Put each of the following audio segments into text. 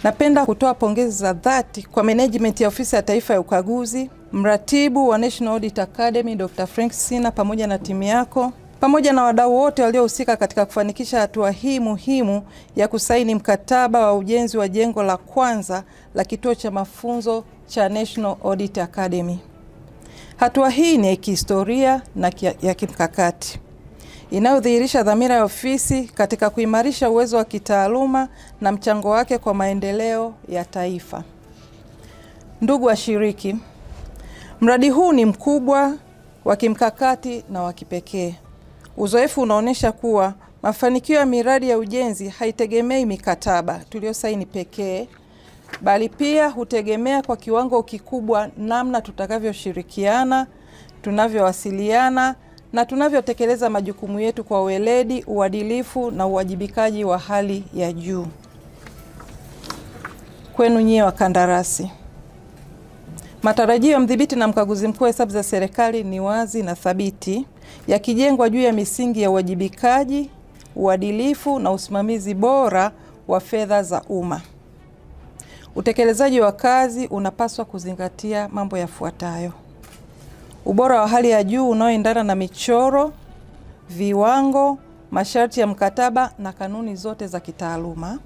Napenda kutoa pongezi za dhati kwa management ya Ofisi ya Taifa ya Ukaguzi, mratibu wa National Audit Academy Dr. Frank Sina pamoja na timu yako, pamoja na wadau wote waliohusika katika kufanikisha hatua hii muhimu ya kusaini mkataba wa ujenzi wa jengo la kwanza la kituo cha mafunzo cha National Audit Academy. Hatua hii ni ya kihistoria na ya kimkakati, inayodhihirisha dhamira ya ofisi katika kuimarisha uwezo wa kitaaluma na mchango wake kwa maendeleo ya taifa. Ndugu washiriki, mradi huu ni mkubwa, wa kimkakati na wa kipekee. Uzoefu unaonyesha kuwa mafanikio ya miradi ya ujenzi haitegemei mikataba tuliosaini pekee, bali pia hutegemea kwa kiwango kikubwa namna tutakavyoshirikiana, tunavyowasiliana na tunavyotekeleza majukumu yetu kwa weledi, uadilifu na uwajibikaji wa hali ya juu. Kwenu nyie wakandarasi, matarajio ya mdhibiti na mkaguzi mkuu wa hesabu za serikali ni wazi na thabiti, yakijengwa juu ya misingi ya uwajibikaji, uadilifu na usimamizi bora wa fedha za umma. Utekelezaji wa kazi unapaswa kuzingatia mambo yafuatayo: ubora wa hali ya juu unaoendana na michoro, viwango, masharti ya mkataba na kanuni zote za kitaaluma.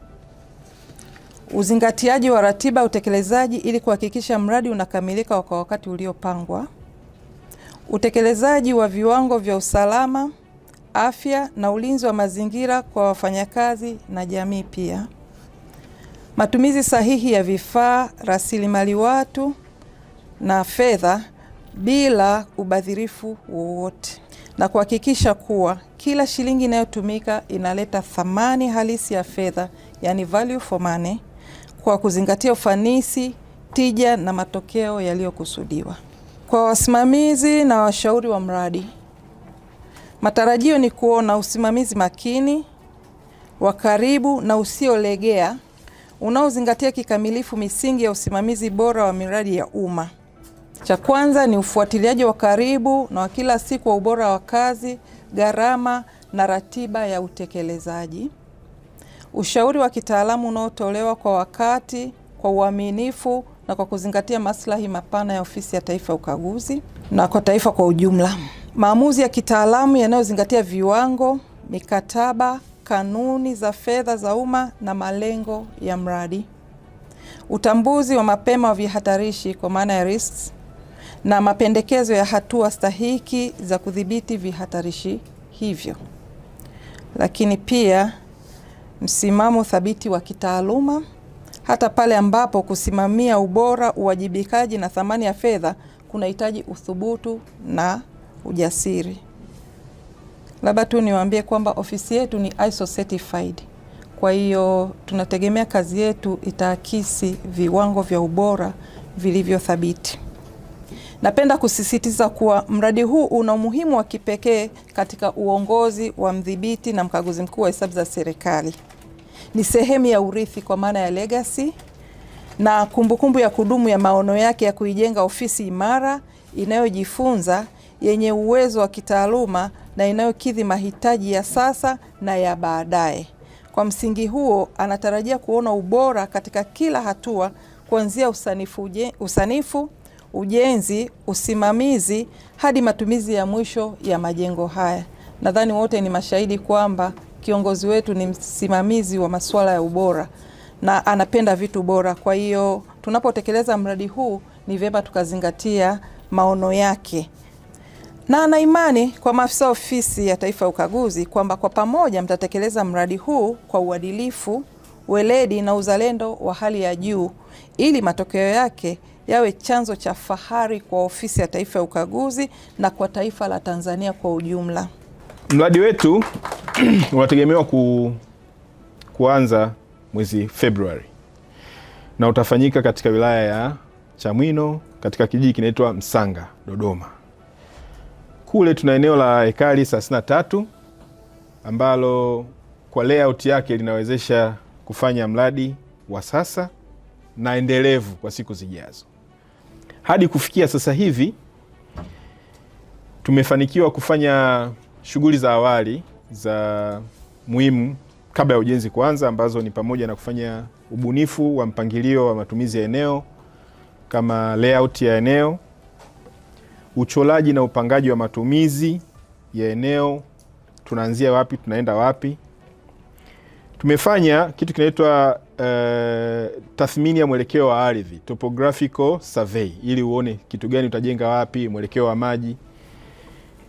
Uzingatiaji wa ratiba utekelezaji ili kuhakikisha mradi unakamilika kwa wakati uliopangwa. Utekelezaji wa viwango vya usalama, afya na ulinzi wa mazingira kwa wafanyakazi na jamii pia. Matumizi sahihi ya vifaa, rasilimali watu na fedha bila ubadhirifu wowote, na kuhakikisha kuwa kila shilingi inayotumika inaleta thamani halisi ya fedha, yani value for money, kwa kuzingatia ufanisi, tija na matokeo yaliyokusudiwa. Kwa wasimamizi na washauri wa mradi, matarajio ni kuona usimamizi makini, wa karibu na usiolegea, unaozingatia kikamilifu misingi ya usimamizi bora wa miradi ya umma. Cha kwanza ni ufuatiliaji wa karibu na wa kila siku wa ubora wa kazi, gharama na ratiba ya utekelezaji. Ushauri wa kitaalamu unaotolewa kwa wakati, kwa uaminifu na kwa kuzingatia maslahi mapana ya Ofisi ya Taifa ya Ukaguzi na kwa taifa kwa ujumla. Maamuzi ya kitaalamu yanayozingatia viwango, mikataba, kanuni za fedha za umma na malengo ya mradi. Utambuzi wa mapema wa vihatarishi kwa maana ya risks na mapendekezo ya hatua stahiki za kudhibiti vihatarishi hivyo. Lakini pia msimamo thabiti wa kitaaluma hata pale ambapo kusimamia ubora, uwajibikaji na thamani ya fedha kunahitaji uthubutu na ujasiri. Labda tu niwaambie kwamba ofisi yetu ni ISO certified. Kwa hiyo tunategemea kazi yetu itaakisi viwango vya ubora vilivyo thabiti. Napenda kusisitiza kuwa mradi huu una umuhimu wa kipekee katika uongozi wa mdhibiti na mkaguzi mkuu wa hesabu za serikali. Ni sehemu ya urithi kwa maana ya legacy na kumbukumbu ya kudumu ya maono yake ya kuijenga ofisi imara, inayojifunza, yenye uwezo wa kitaaluma na inayokidhi mahitaji ya sasa na ya baadaye. Kwa msingi huo, anatarajia kuona ubora katika kila hatua, kuanzia usanifu, ujenzi, usimamizi hadi matumizi ya mwisho ya majengo haya. Nadhani wote ni mashahidi kwamba kiongozi wetu ni msimamizi wa masuala ya ubora na anapenda vitu bora. Kwa hiyo tunapotekeleza mradi huu ni vyema tukazingatia maono yake. Na ana imani kwa maafisa Ofisi ya Taifa ya Ukaguzi kwamba kwa pamoja mtatekeleza mradi huu kwa uadilifu, weledi na uzalendo wa hali ya juu ili matokeo yake yawe chanzo cha fahari kwa Ofisi ya Taifa ya Ukaguzi na kwa taifa la Tanzania kwa ujumla. Mradi wetu unategemewa kuanza mwezi Februari na utafanyika katika wilaya ya Chamwino katika kijiji kinaitwa Msanga, Dodoma. Kule tuna eneo la ekari 33 ambalo kwa layout yake linawezesha kufanya mradi wa sasa na endelevu kwa siku zijazo. Hadi kufikia sasa hivi tumefanikiwa kufanya shughuli za awali za muhimu kabla ya ujenzi kuanza, ambazo ni pamoja na kufanya ubunifu wa mpangilio wa matumizi ya eneo kama layout ya eneo, ucholaji na upangaji wa matumizi ya eneo, tunaanzia wapi tunaenda wapi. Tumefanya kitu kinaitwa tathmini ya mwelekeo wa ardhi, topographical survey, ili uone kitu gani utajenga wapi, mwelekeo wa maji.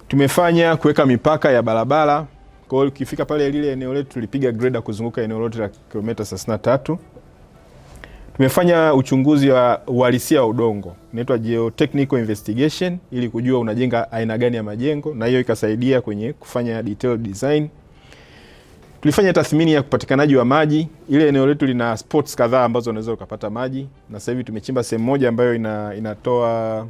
Tumefanya kuweka mipaka ya barabara. Kwa hiyo ukifika pale lile eneo letu tulipiga grader kuzunguka eneo lote la kilomita 33. Tumefanya uchunguzi wa uhalisia wa udongo, inaitwa geotechnical investigation, ili kujua unajenga aina gani ya majengo, na hiyo ikasaidia kwenye kufanya detailed design. Tulifanya tathmini ya kupatikanaji wa maji. Ile eneo letu lina spots kadhaa ambazo unaweza ukapata maji, na sasa hivi tumechimba sehemu moja ambayo inatoa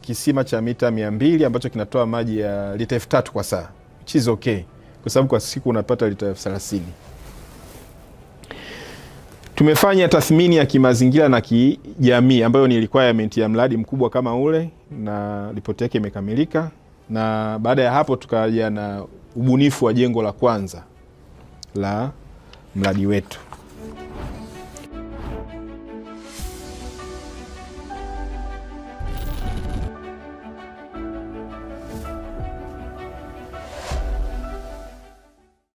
kisima cha mita 200 ambacho kinatoa maji ya lita 3000 kwa saa, which is okay kwa sababu kwa siku unapata lita 30,000. Tumefanya tathmini ya kimazingira na kijamii ambayo ni requirement ya mradi mkubwa kama ule, na ripoti yake imekamilika. Na baada ya hapo tukaja na ubunifu wa jengo la kwanza la mradi wetu.